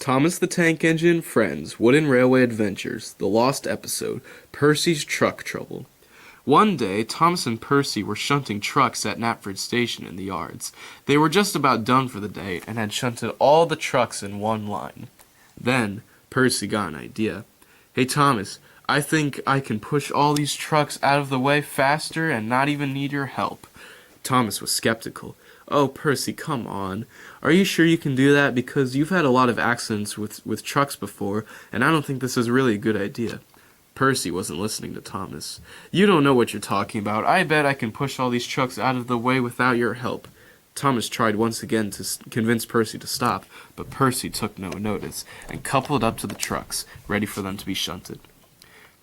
Thomas the Tank Engine, Friends, Wooden Railway Adventures, The Lost Episode, Percy's Truck Trouble. One day, Thomas and Percy were shunting trucks at Knapford Station in the yards. They were just about done for the day and had shunted all the trucks in one line. Then, Percy got an idea. "Hey, Thomas, I think I can push all these trucks out of the way faster and not even need your help." Thomas was skeptical. "Oh, Percy, come on. Are you sure you can do that? Because you've had a lot of accidents with trucks before, and I don't think this is really a good idea." Percy wasn't listening to Thomas. "You don't know what you're talking about. I bet I can push all these trucks out of the way without your help." Thomas tried once again to convince Percy to stop, but Percy took no notice and coupled up to the trucks, ready for them to be shunted.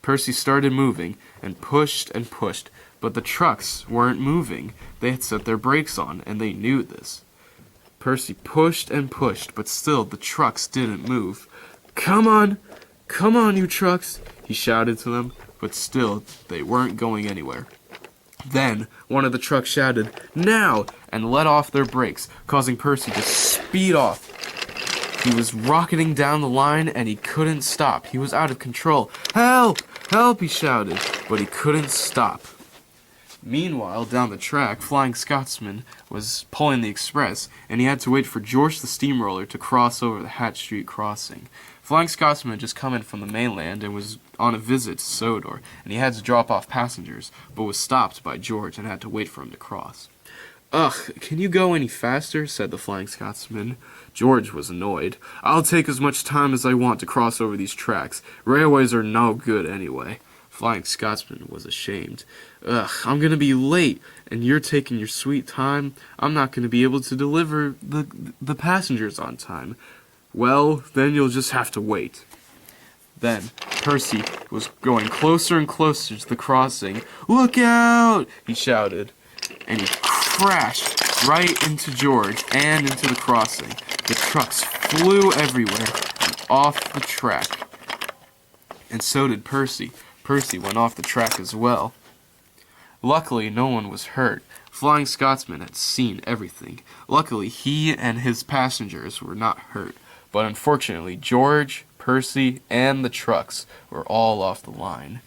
Percy started moving and pushed, but the trucks weren't moving. They had set their brakes on, and they knew this. Percy pushed, but still the trucks didn't move. Come on, you trucks," he shouted to them, but still they weren't going anywhere. Then one of the trucks shouted, "Now!" and let off their brakes, causing Percy to speed off. He was rocketing down the line, and he couldn't stop. He was out of control. "Help! Help!" he shouted, but he couldn't stop. Meanwhile, down the track, Flying Scotsman was pulling the express, and he had to wait for George the steamroller to cross over the Hatch Street crossing. Flying Scotsman had just come in from the mainland and was on a visit to Sodor, and he had to drop off passengers, but was stopped by George and had to wait for him to cross. "Ugh, can you go any faster?" said the Flying Scotsman. George was annoyed. "I'll take as much time as I want to cross over these tracks. Railways are no good anyway." Flying Scotsman was ashamed. "Ugh, I'm gonna be late, and you're taking your sweet time. I'm not gonna be able to deliver the passengers on time." "Well, then you'll just have to wait." Then Percy was going closer and closer to the crossing. "Look out!" he shouted, and he crashed right into George and into the crossing. The trucks flew everywhere and off the track. And so did Percy. Percy went off the track as well. Luckily, no one was hurt. Flying Scotsman had seen everything. Luckily, he and his passengers were not hurt. But unfortunately, George, Percy, and the trucks were all off the line.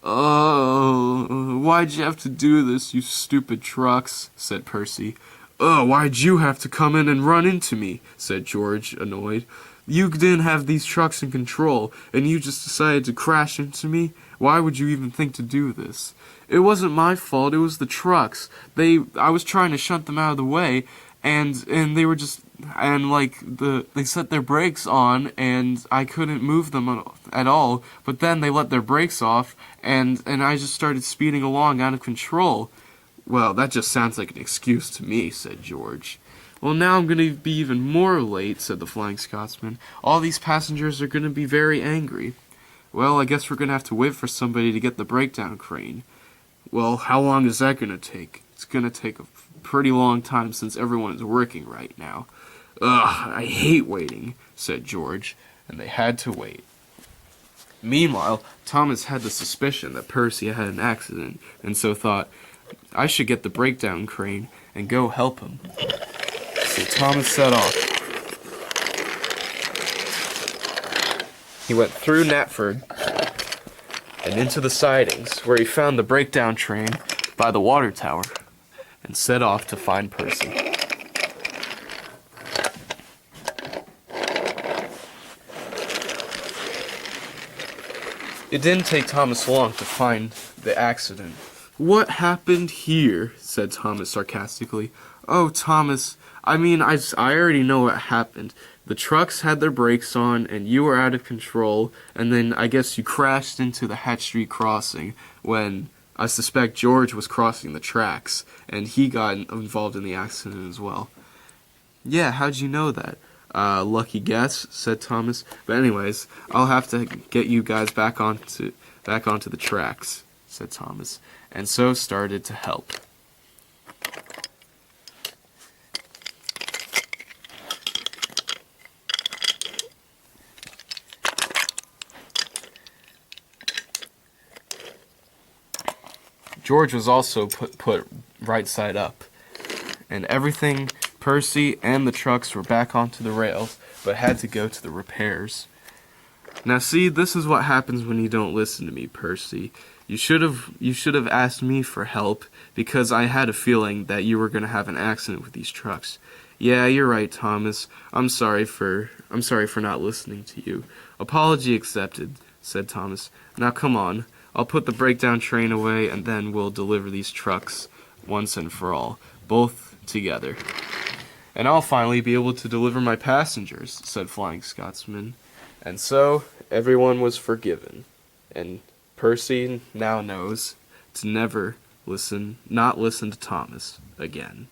"Oh, why'd you have to do this, you stupid trucks?" said Percy. "Oh, why'd you have to come in and run into me?" said George, annoyed. "You didn't have these trucks in control, and you just decided to crash into me? Why would you even think to do this?" "It wasn't my fault, it was the trucks. I was trying to shunt them out of the way, and they were just, and they set their brakes on, and I couldn't move them at all, but then they let their brakes off, and I just started speeding along out of control." "Well, that just sounds like an excuse to me," said George. "Well, now I'm going to be even more late," said the Flying Scotsman. "All these passengers are going to be very angry." "Well, I guess we're going to have to wait for somebody to get the breakdown crane." "Well, how long is that going to take?" "It's going to take a pretty long time since everyone is working right now." "Ugh, I hate waiting," said George, and they had to wait. Meanwhile, Thomas had the suspicion that Percy had an accident, and so thought, "I should get the breakdown crane and go help him." So Thomas set off. He went through Knapford and into the sidings, where he found the breakdown train by the water tower, and set off to find Percy. It didn't take Thomas long to find the accident. "What happened here?" said Thomas sarcastically. "Oh, Thomas, I already know what happened. The trucks had their brakes on, and you were out of control, and then I guess you crashed into the Hatch Street crossing when I suspect George was crossing the tracks, and he got involved in the accident as well." "Yeah, how'd you know that?" Lucky guess," said Thomas. "But anyways, I'll have to get you guys back onto the tracks," said Thomas, and so started to help. George was also put right side up, and everything, Percy and the trucks were back onto the rails, but had to go to the repairs. Now see, this is what happens when you don't listen to me, Percy. You should have asked me for help, because I had a feeling that you were going to have an accident with these trucks. Yeah, you're right, Thomas. I'm sorry for not listening to you. Apology accepted, said Thomas. Now come on. I'll put the breakdown train away, and then we'll deliver these trucks once and for all, both together. And I'll finally be able to deliver my passengers, said Flying Scotsman. And so, everyone was forgiven. And Percy now knows to never not listen to Thomas again.